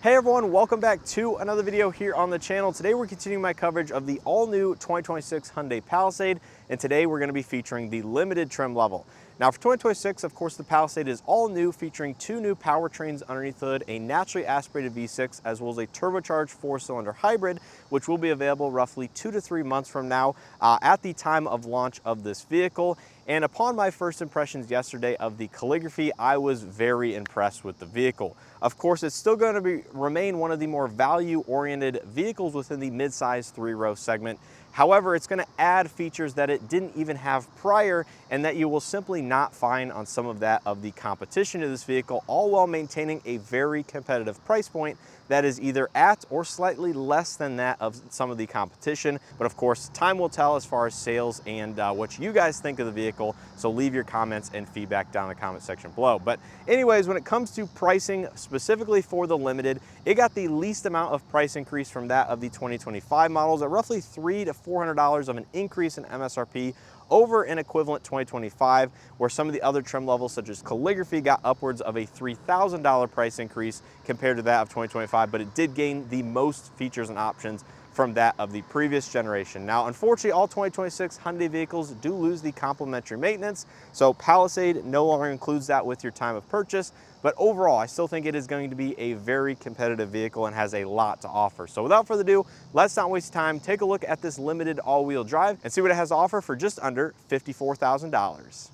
Hey everyone, welcome back to another video here on the channel. Today we're continuing my coverage of the all-new 2026 Hyundai Palisade, and today we're going to be featuring the limited trim level. Now for 2026, of course, the Palisade is all new, featuring two new powertrains underneath the hood, a naturally aspirated V6 as well as a turbocharged four-cylinder hybrid, which will be available roughly 2 to 3 months from now at the time of launch of this vehicle. And upon my first impressions yesterday of the calligraphy, I was very impressed with the vehicle. Of course, it's still going to remain one of the more value-oriented vehicles within the mid-size three-row segment. However, it's going to add features that it didn't even have prior and that you will simply not find on some of the competition to this vehicle, all while maintaining a very competitive price point that is either at or slightly less than that of some of the competition. But of course, time will tell as far as sales and what you guys think of the vehicle. So leave your comments and feedback down in the comment section below. But anyways, when it comes to pricing specifically for the Limited, it got the least amount of price increase from that of the 2025 models at roughly $300 to $400 of an increase in MSRP over an equivalent 2025, where some of the other trim levels such as calligraphy got upwards of a $3,000 price increase compared to that of 2025, but it did gain the most features and options from that of the previous generation. Now, unfortunately, all 2026 Hyundai vehicles do lose the complimentary maintenance, so Palisade no longer includes that with your time of purchase, but overall, I still think it is going to be a very competitive vehicle and has a lot to offer. So without further ado, let's not waste time. Take a look at this limited all-wheel drive and see what it has to offer for just under $54,000.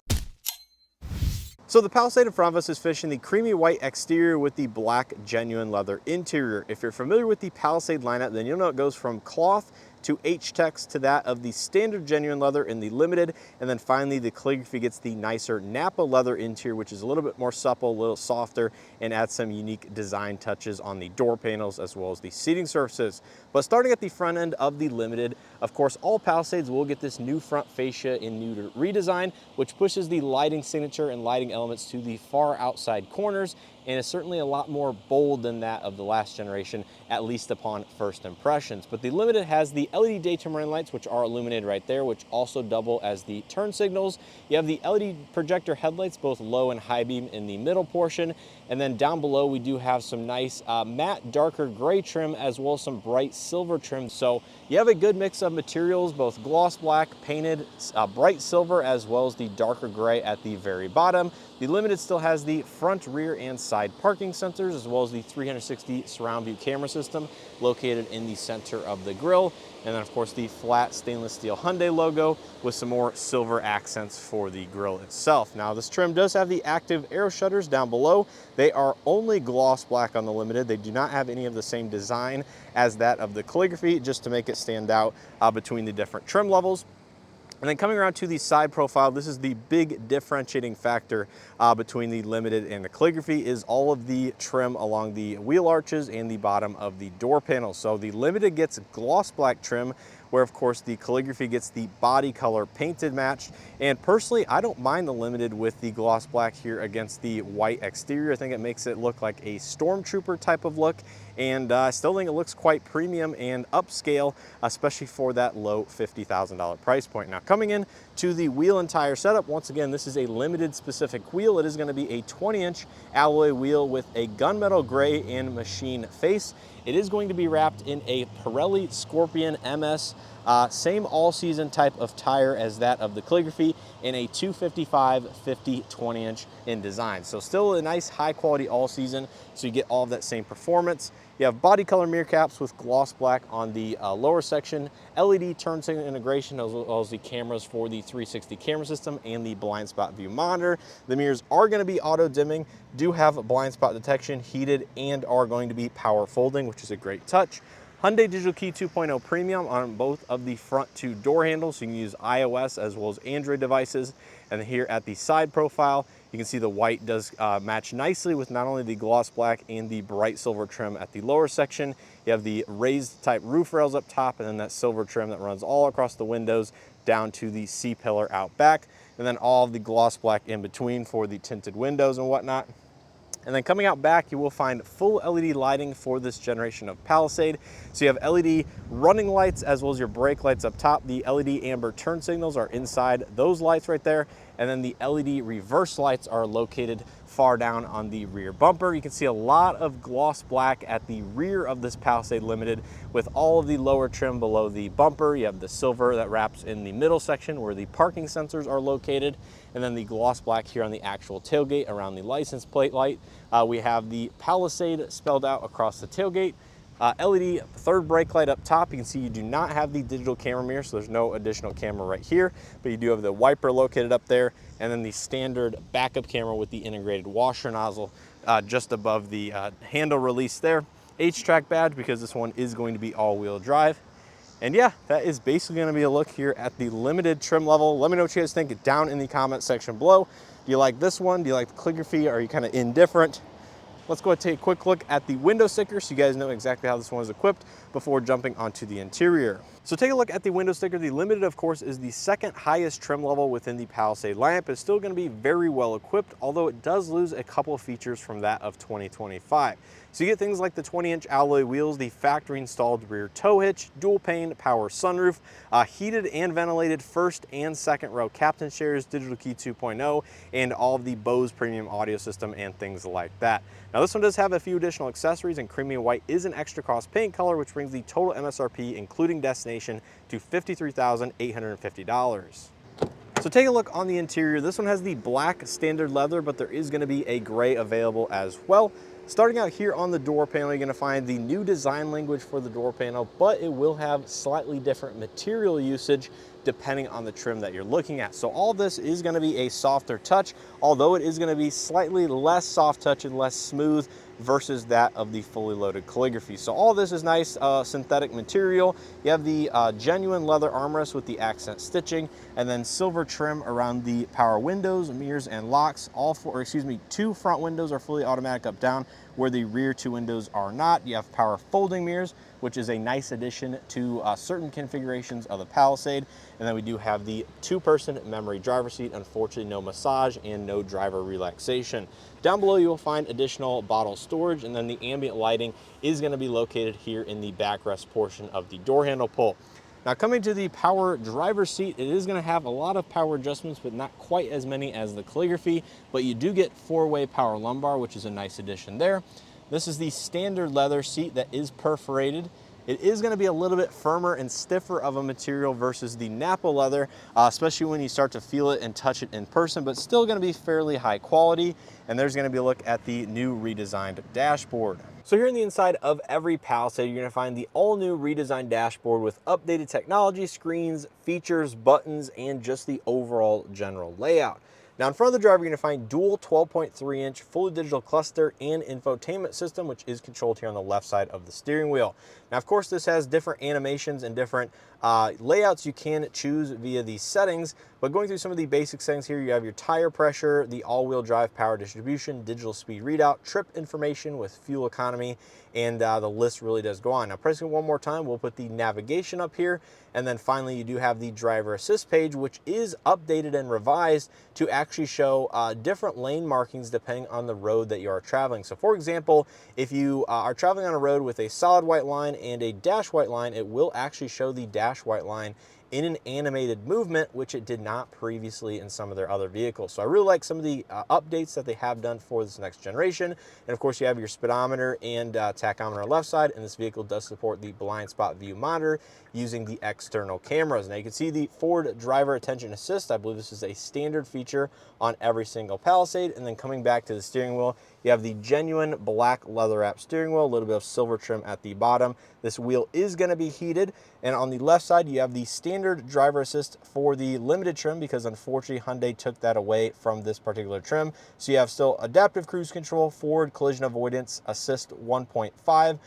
So the Palisade in front of us is fishing the creamy white exterior with the black genuine leather interior. If you're familiar with the Palisade lineup, then you'll know it goes from cloth to H-Tex to that of the standard genuine leather in the Limited, and then finally the calligraphy gets the nicer Napa leather interior, which is a little bit more supple, a little softer, and adds some unique design touches on the door panels as well as the seating surfaces. But starting at the front end of the Limited, of course, all Palisades will get this new front fascia in new redesign, which pushes the lighting signature and lighting elements to the far outside corners, and is certainly a lot more bold than that of the last generation, at least upon first impressions. But the Limited has the LED daytime running lights, which are illuminated right there, which also double as the turn signals. You have the LED projector headlights, both low and high beam in the middle portion. And then down below, we do have some nice matte darker gray trim, as well as some bright silver trim. So you have a good mix of materials, both gloss black, painted, bright silver, as well as the darker gray at the very bottom. The Limited still has the front, rear, and side parking sensors, as well as the 360 surround view camera system located in the center of the grille. And then of course the flat stainless steel Hyundai logo with some more silver accents for the grille itself. Now this trim does have the active aero shutters down below. They are only gloss black on the Limited. They do not have any of the same design as that of the calligraphy, just to make it stand out between the different trim levels. And then coming around to the side profile, this is the big differentiating factor between the Limited and the calligraphy, is all of the trim along the wheel arches and the bottom of the door panel. So the Limited gets gloss black trim, where of course the calligraphy gets the body color painted matched. And personally, I don't mind the Limited with the gloss black here against the white exterior. I think it makes it look like a stormtrooper type of look, and I still think it looks quite premium and upscale, especially for that low $50,000 price point. Now coming in to the wheel and tire setup, once again, this is a Limited specific wheel. It is going to be a 20-inch alloy wheel with a gunmetal gray and machine face. It is going to be wrapped in a Pirelli Scorpion MS, same all-season type of tire as that of the calligraphy, in a 255/50 20-inch in design. So still a nice high-quality all-season, so you get all of that same performance. You have body color mirror caps with gloss black on the lower section, LED turn signal integration, as well as the cameras for the 360 camera system and the blind spot view monitor. The mirrors are going to be auto dimming, do have blind spot detection, heated, and are going to be power folding, which is a great touch. Hyundai Digital Key 2.0 Premium on both of the front two door handles, so you can use iOS as well as Android devices. And here at the side profile, you can see the white does match nicely with not only the gloss black and the bright silver trim at the lower section. You have the raised type roof rails up top, and then that silver trim that runs all across the windows down to the C-pillar out back, and then all of the gloss black in between for the tinted windows and whatnot. And then coming out back, you will find full LED lighting for this generation of Palisade. So you have LED running lights as well as your brake lights up top. The LED amber turn signals are inside those lights right there. And then the LED reverse lights are located far down on the rear bumper. You can see a lot of gloss black at the rear of this Palisade Limited with all of the lower trim below the bumper. You have the silver that wraps in the middle section where the parking sensors are located, and then the gloss black here on the actual tailgate around the license plate light. We have the Palisade spelled out across the tailgate. LED third brake light up top. You can see you do not have the digital camera mirror, so there's no additional camera right here, but you do have the wiper located up there, and then the standard backup camera with the integrated washer nozzle just above the handle release there. H-Track badge because this one is going to be all-wheel drive. And yeah, that is basically going to be a look here at the limited trim level. Let me know what you guys think down in the comment section below. Do you like this one? Do you like the calligraphy? Are you kind of indifferent? Let's go ahead and take a quick look at the window sticker so you guys know exactly how this one is equipped before jumping onto the interior. So take a look at the window sticker. The Limited, of course, is the second highest trim level within the Palisade lineup. It's still going to be very well equipped, although it does lose a couple of features from that of 2025. So you get things like the 20-inch alloy wheels, the factory installed rear tow hitch, dual pane power sunroof, heated and ventilated first and second row captain chairs, digital key 2.0, and all of the Bose premium audio system and things like that. Now this one does have a few additional accessories, and creamy white is an extra cost paint color, which brings the total MSRP including destination to $53,850. So take a look on the interior. This one has the black standard leather, but there is going to be a gray available as well. Starting out here on the door panel, you're going to find the new design language for the door panel, but it will have slightly different material usage depending on the trim that you're looking at. So all this is going to be a softer touch, although it is going to be slightly less soft touch and less smooth versus that of the fully loaded calligraphy. So all this is nice synthetic material. You have the genuine leather armrest with the accent stitching, and then silver trim around the power windows, mirrors, and locks. Two front windows are fully automatic up down, where the rear two windows are not. You have power folding mirrors, which is a nice addition to certain configurations of the Palisade. And then we do have the two-person memory driver seat. Unfortunately, no massage and no driver relaxation. Down below, you will find additional bottle storage, and then the ambient lighting is going to be located here in the backrest portion of the door handle pull. Now coming to the power driver's seat, it is going to have a lot of power adjustments, but not quite as many as the calligraphy, but you do get four-way power lumbar, which is a nice addition there. This is the standard leather seat that is perforated. It is going to be a little bit firmer and stiffer of a material versus the Napa leather, especially when you start to feel it and touch it in person, but still going to be fairly high quality. And there's going to be a look at the new redesigned dashboard. So here in the inside of every Palisade, you're going to find the all-new redesigned dashboard with updated technology, screens, features, buttons, and just the overall general layout. Now in front of the driver, you're going to find dual 12.3-inch fully digital cluster and infotainment system, which is controlled here on the left side of the steering wheel. Now, of course, this has different animations and different layouts you can choose via these settings, but going through some of the basic settings here, you have your tire pressure, the all-wheel drive power distribution, digital speed readout, trip information with fuel economy, and the list really does go on. Now, pressing it one more time, we'll put the navigation up here, and then finally you do have the driver assist page, which is updated and revised to actually show different lane markings depending on the road that you are traveling. So for example, if you are traveling on a road with a solid white line and a dash white line, it will actually show the dash white line in an animated movement, which it did not previously in some of their other vehicles. So I really like some of the updates that they have done for this next generation. And of course, you have your speedometer and tachometer on the left side, and this vehicle does support the blind spot view monitor using the external cameras. Now you can see the forward driver attention assist. I believe this is a standard feature on every single Palisade. And then coming back to the steering wheel, you have the genuine black leather wrap steering wheel, a little bit of silver trim at the bottom. This wheel is going to be heated. And on the left side, you have the standard driver assist for the limited trim, because unfortunately Hyundai took that away from this particular trim. So you have still adaptive cruise control, forward collision avoidance assist 1.5.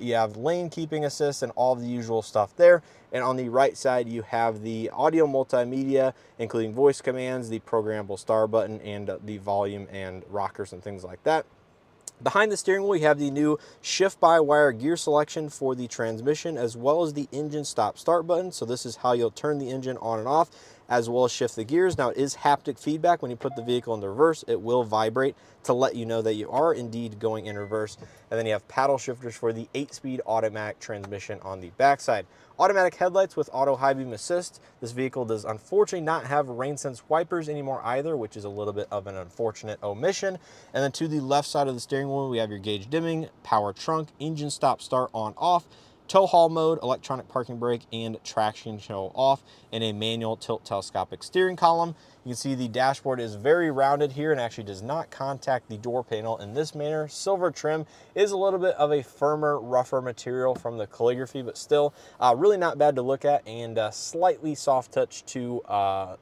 You have lane keeping assist and all the usual stuff there. And on the right side, you have the audio multimedia, including voice commands, the programmable star button, and the volume and rockers and things like that. Behind the steering wheel, you have the new shift-by-wire gear selection for the transmission, as well as the engine stop-start button. So this is how you'll turn the engine on and off. as well as shift the gears. Now, it is haptic feedback. When you put the vehicle into reverse, it will vibrate to let you know that you are indeed going in reverse. And then you have paddle shifters for the 8-speed automatic transmission on the backside. Automatic headlights with auto high beam assist. This vehicle does unfortunately not have rain sense wipers anymore either, which is a little bit of an unfortunate omission. And then to the left side of the steering wheel, we have your gauge dimming, power trunk, engine stop start on off, tow haul mode, electronic parking brake, and traction control off, and a manual tilt telescopic steering column. You can see the dashboard is very rounded here and actually does not contact the door panel in this manner. Silver trim is a little bit of a firmer, rougher material from the calligraphy, but still really not bad to look at, and slightly soft touch to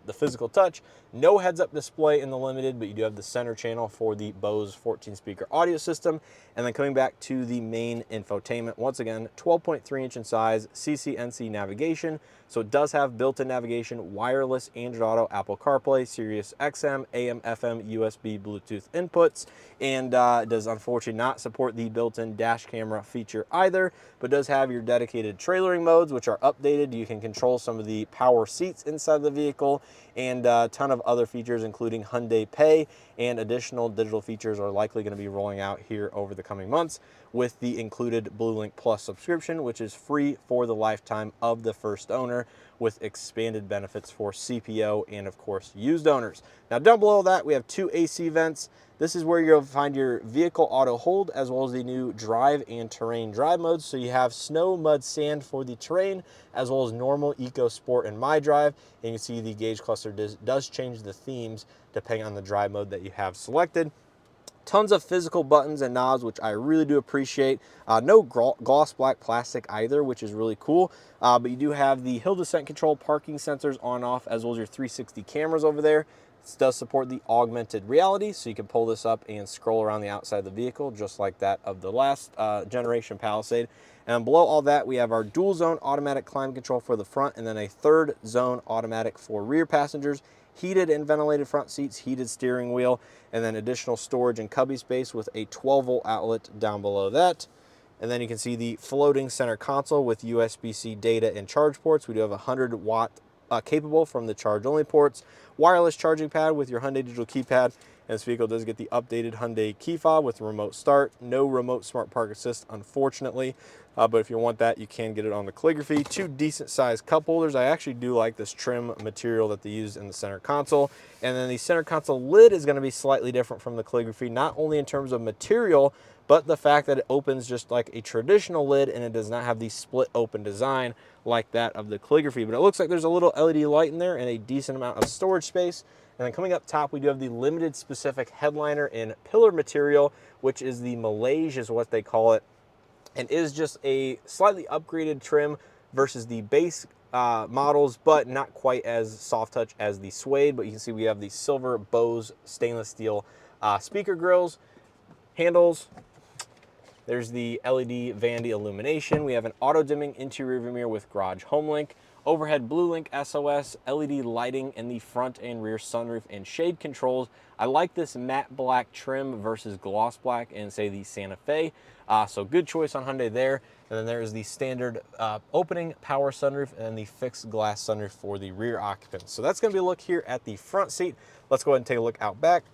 the physical touch. No heads-up display in the Limited, but you do have the center channel for the Bose 14-speaker audio system. And then coming back to the main infotainment, once again, 12.3-inch in size, CCNC navigation. So it does have built-in navigation, wireless Android Auto, Apple CarPlay, Sirius XM, AM, FM, USB, Bluetooth inputs, and it does unfortunately not support the built-in dash camera feature either, but does have your dedicated trailering modes, which are updated. You can control some of the power seats inside the vehicle, and a ton of other features, including Hyundai Pay, and additional digital features are likely going to be rolling out here over the coming months with the included BlueLink Plus subscription, which is free for the lifetime of the first owner, with expanded benefits for CPO and, of course, used owners. Now, down below that, we have 2 AC vents. This is where you'll find your vehicle auto hold, as well as the new drive and terrain drive modes. So you have snow, mud, sand for the terrain, as well as normal, eco, sport, and my drive. And you can see the gauge cluster does change the themes depending on the drive mode that you have selected. Tons of physical buttons and knobs, which I really do appreciate. No gloss black plastic either, which is really cool. But you do have the hill descent control, parking sensors on off, as well as your 360 cameras over there. This does support the augmented reality, so you can pull this up and scroll around the outside of the vehicle, just like that of the last generation Palisade. And below all that, we have our dual zone automatic climate control for the front, and then a third zone automatic for rear passengers. Heated and ventilated front seats, heated steering wheel, and then additional storage and cubby space with a 12-volt outlet down below that. And then you can see the floating center console with USB-C data and charge ports. We do have a 100-watt capable from the charge-only ports. Wireless charging pad with your Hyundai digital keypad. And this vehicle does get the updated Hyundai key fob with remote start. No remote smart park assist, unfortunately. But if you want that, you can get it on the calligraphy. 2 decent-sized cup holders. I actually do like this trim material that they used in the center console. And then the center console lid is going to be slightly different from the calligraphy, not only in terms of material, but the fact that it opens just like a traditional lid, and it does not have the split open design like that of the calligraphy. But it looks like there's a little LED light in there and a decent amount of storage space. And then coming up top, we do have the Limited specific headliner in pillar material, which is the Malaysia is what they call it, and is just a slightly upgraded trim versus the base models, but not quite as soft touch as the suede. But you can see we have the silver Bose stainless steel speaker grills, handles. There's the LED vanity illumination. We have an auto dimming interior rearview mirror with garage home link, overhead BlueLink SOS, LED lighting in the front and rear sunroof, and shade controls. I like this matte black trim versus gloss black in, say, the Santa Fe. So good choice on Hyundai there. And then there's the standard opening power sunroof and then the fixed glass sunroof for the rear occupants. So that's going to be a look here at the front seat. Let's go ahead and take a look out back.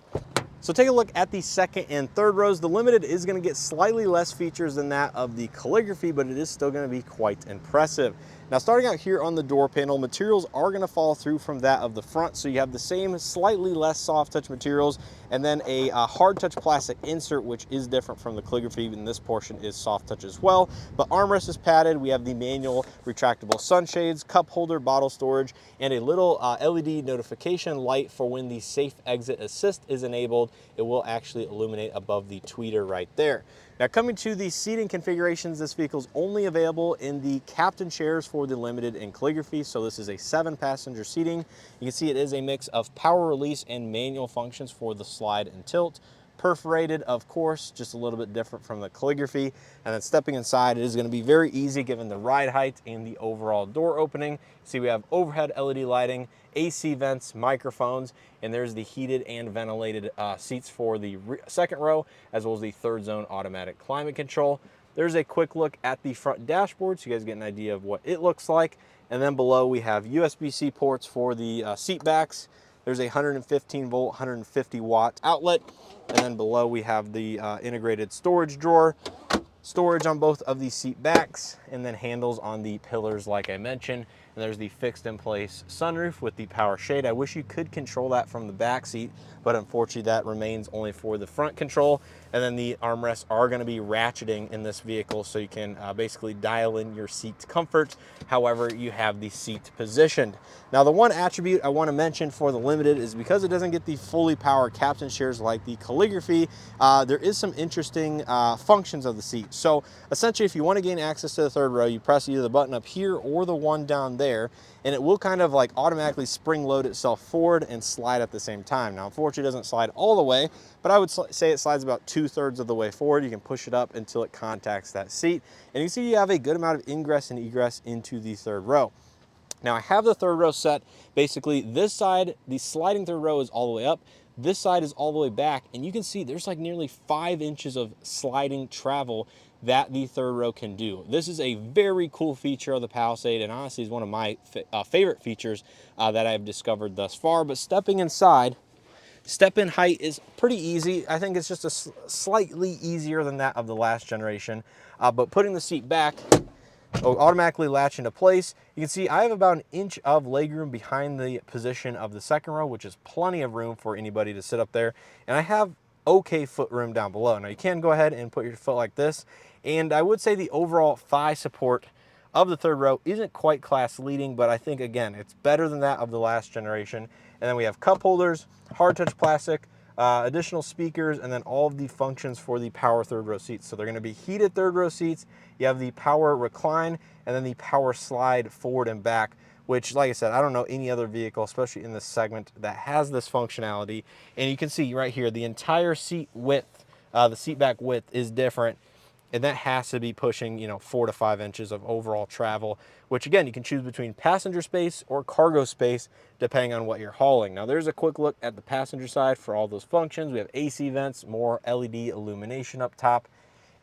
So take a look at the second and third rows. The Limited is going to get slightly less features than that of the calligraphy, but it is still going to be quite impressive. Now, starting out here on the door panel, materials are going to fall through from that of the front, so you have the same slightly less soft touch materials, and then a hard touch plastic insert, which is different from the calligraphy, and this portion is soft touch as well. But armrest is padded. We have the manual retractable sunshades, cup holder, bottle storage, and a little LED notification light for when the safe exit assist is enabled. It will actually illuminate above the tweeter right there. Now, coming to the seating configurations, this vehicle is only available in the captain chairs for the Limited in calligraphy. So this is a 7-passenger seating. You can see it is a mix of power release and manual functions for the slide and tilt. Perforated, of course, just a little bit different from the calligraphy. And then stepping inside, it is going to be very easy given the ride height and the overall door opening. See, we have overhead LED lighting, AC vents, microphones, and there's the heated and ventilated seats for the second row, as well as the third zone automatic climate control. there's a quick look at the front dashboard so you guys get an idea of what it looks like. And then below we have USB-C ports for the seat backs. There's a 115 volt, 150 watt outlet. And then below we have the integrated storage drawer, storage on both of the seat backs, and then handles on the pillars like I mentioned. And there's the fixed in place sunroof with the power shade. I wish you could control that from the back seat, but unfortunately that remains only for the front control. And then the armrests are going to be ratcheting in this vehicle, so you can basically dial in your seat comfort however you have the seat positioned. Now the one attribute I want to mention for the Limited is because it doesn't get the fully powered captain chairs like the calligraphy, there is some interesting functions of the seat. So essentially, if you want to gain access to the third row, you press either the button up here or the one down there, and it will kind of like automatically spring load itself forward and slide at the same time. Now, unfortunately, it doesn't slide all the way, but I would say it slides about 2/3 of the way forward. You can push it up until it contacts that seat. And you see you have a good amount of ingress and egress into the third row. Now I have the third row set. Basically this side, the sliding third row is all the way up. This side is all the way back, and you can see there's like nearly 5 inches of sliding travel that the third row can do. This is a very cool feature of the Palisade, and honestly is one of my favorite features that I've discovered thus far. But stepping inside, step-in height is pretty easy. I think it's just a slightly easier than that of the last generation. But putting the seat back, it'll automatically latch into place. You can see I have about 1 inch of legroom behind the position of the second row, which is plenty of room for anybody to sit up there. And I have okay foot room down below. Now you can go ahead and put your foot like this. And I would say the overall thigh support of the third row isn't quite class leading, but I think again, it's better than that of the last generation. And then we have cup holders, hard touch plastic, additional speakers, and then all of the functions for the power third row seats. So they're going to be heated third row seats. You have the power recline and then the power slide forward and back, which, like I said, I don't know any other vehicle, especially in this segment, that has this functionality. And you can see right here, the entire seat width, the seat back width is different. And that has to be pushing, 4 to 5 inches of overall travel, which again, you can choose between passenger space or cargo space, depending on what you're hauling. Now there's a quick look at the passenger side for all those functions. We have AC vents, more LED illumination up top.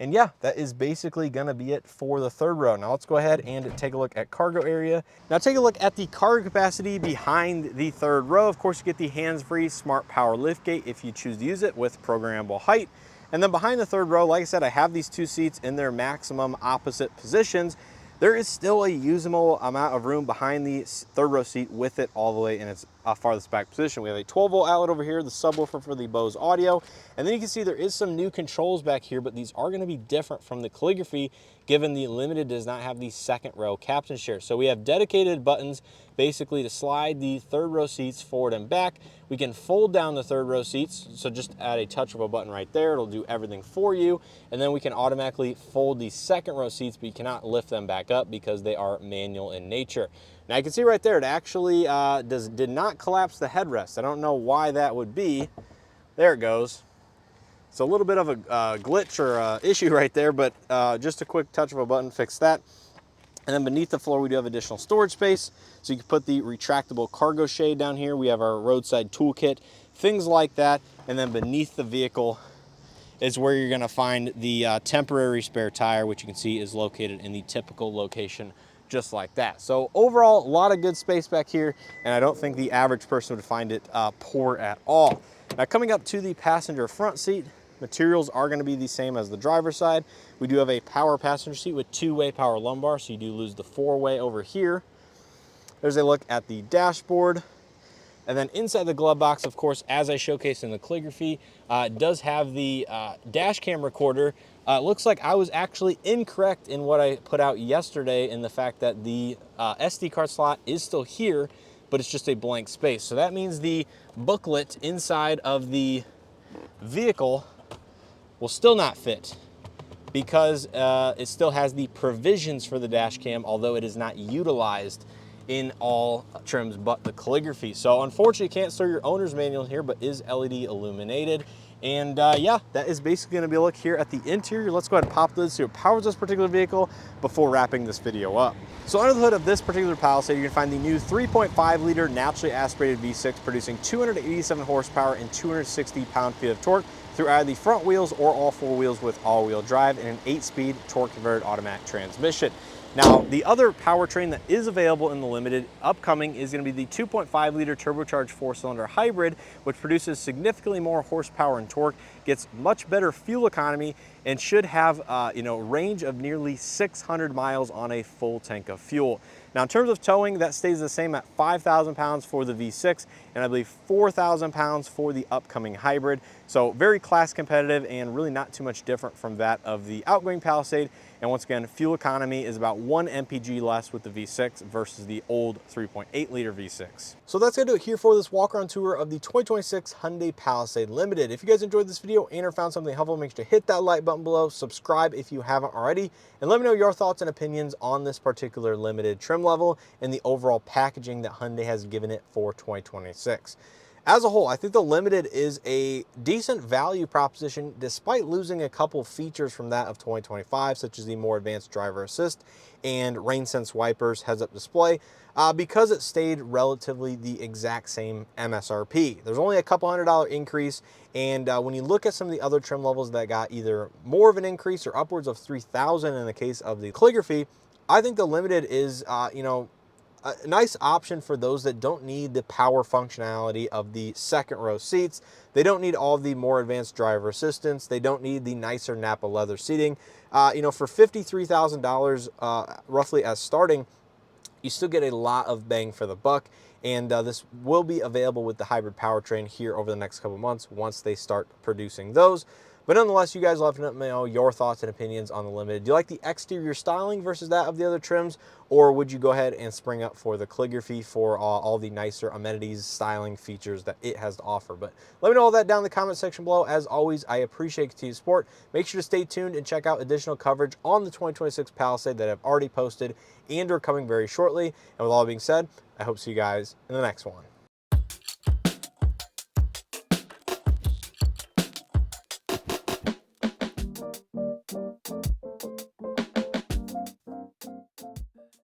And yeah, that is basically gonna be it for the third row. Now let's go ahead and take a look at cargo area. Now take a look at the cargo capacity behind the third row. Of course, you get the hands-free smart power liftgate if you choose to use it with programmable height. And then behind the third row, like I said, I have these 2 seats in their maximum opposite positions. There is still a usable amount of room behind the third row seat with it all the way in its farthest back position. We have a 12-volt outlet over here, the subwoofer for the Bose audio. And then you can see there is some new controls back here, but these are going to be different from the calligraphy, given the Limited does not have the second row captain chair. So we have dedicated buttons basically to slide the third row seats forward and back. We can fold down the third row seats, so just add a touch of a button right there. It'll do everything for you. And then we can automatically fold the second row seats, but you cannot lift them back up because they are manual in nature. Now you can see right there, it actually did not collapse the headrest. I don't know why that would be. There it goes. It's a little bit of a glitch or issue right there, but just a quick touch of a button fixed that. And then beneath the floor, we do have additional storage space. So you can put the retractable cargo shade down here. We have our roadside toolkit, things like that. And then beneath the vehicle is where you're gonna find the temporary spare tire, which you can see is located in the typical location, just like that. So overall, a lot of good space back here, and I don't think the average person would find it poor at all. Now coming up to the passenger front seat, materials are going to be the same as the driver's side. We do have a power passenger seat with 2-way power lumbar, so you do lose the 4-way over here. There's a look at the dashboard. And then inside the glove box, of course, as I showcased in the calligraphy, it does have the dash cam recorder. It looks like I was actually incorrect in what I put out yesterday in the fact that the SD card slot is still here, but it's just a blank space. So that means the booklet inside of the vehicle will still not fit because it still has the provisions for the dash cam, although it is not utilized in all trims but the calligraphy. So unfortunately, you can't store your owner's manual here, but is LED illuminated. And yeah, that is basically going to be a look here at the interior. Let's go ahead and pop the lid, see what powers this particular vehicle before wrapping this video up. So under the hood of this particular Palisade, you can find the new 3.5 liter naturally aspirated V6 producing 287 horsepower and 260 pound-feet of torque through either the front wheels or all four wheels with all-wheel drive and an 8-speed torque-converted automatic transmission. Now, the other powertrain that is available in the Limited upcoming is going to be the 2.5 liter turbocharged 4-cylinder hybrid, which produces significantly more horsepower and torque, gets much better fuel economy, and should have range of nearly 600 miles on a full tank of fuel. Now, in terms of towing, that stays the same at 5,000 pounds for the V6, and I believe 4,000 pounds for the upcoming hybrid. So very class competitive and really not too much different from that of the outgoing Palisade. And once again, fuel economy is about 1 mpg less with the V6 versus the old 3.8 liter V6. So that's gonna do it here for this walk around tour of the 2026 Hyundai Palisade Limited. If you guys enjoyed this video and or found something helpful, make sure to hit that like button below, subscribe if you haven't already, and let me know your thoughts and opinions on this particular Limited trim level and the overall packaging that Hyundai has given it for 2026. As a whole, I think the Limited is a decent value proposition despite losing a couple features from that of 2025, such as the more advanced driver assist and rain sense wipers, heads-up display, because it stayed relatively the exact same MSRP. There's only a couple $100 increase, and when you look at some of the other trim levels that got either more of an increase or upwards of $3,000 in the case of the calligraphy, I think the Limited is, a nice option for those that don't need the power functionality of the second row seats. They don't need all of the more advanced driver assistance. They don't need the nicer Napa leather seating. For $53,000 roughly as starting, you still get a lot of bang for the buck. And this will be available with the hybrid powertrain here over the next couple months once they start producing those. But nonetheless, you guys will have to let me know your thoughts and opinions on the Limited. Do you like the exterior styling versus that of the other trims? Or would you go ahead and spring up for the calligraphy for all the nicer amenities, styling features that it has to offer? But let me know all that down in the comment section below. As always, I appreciate continued support. Make sure to stay tuned and check out additional coverage on the 2026 Palisade that I've already posted and are coming very shortly. And with all that being said, I hope to see you guys in the next one.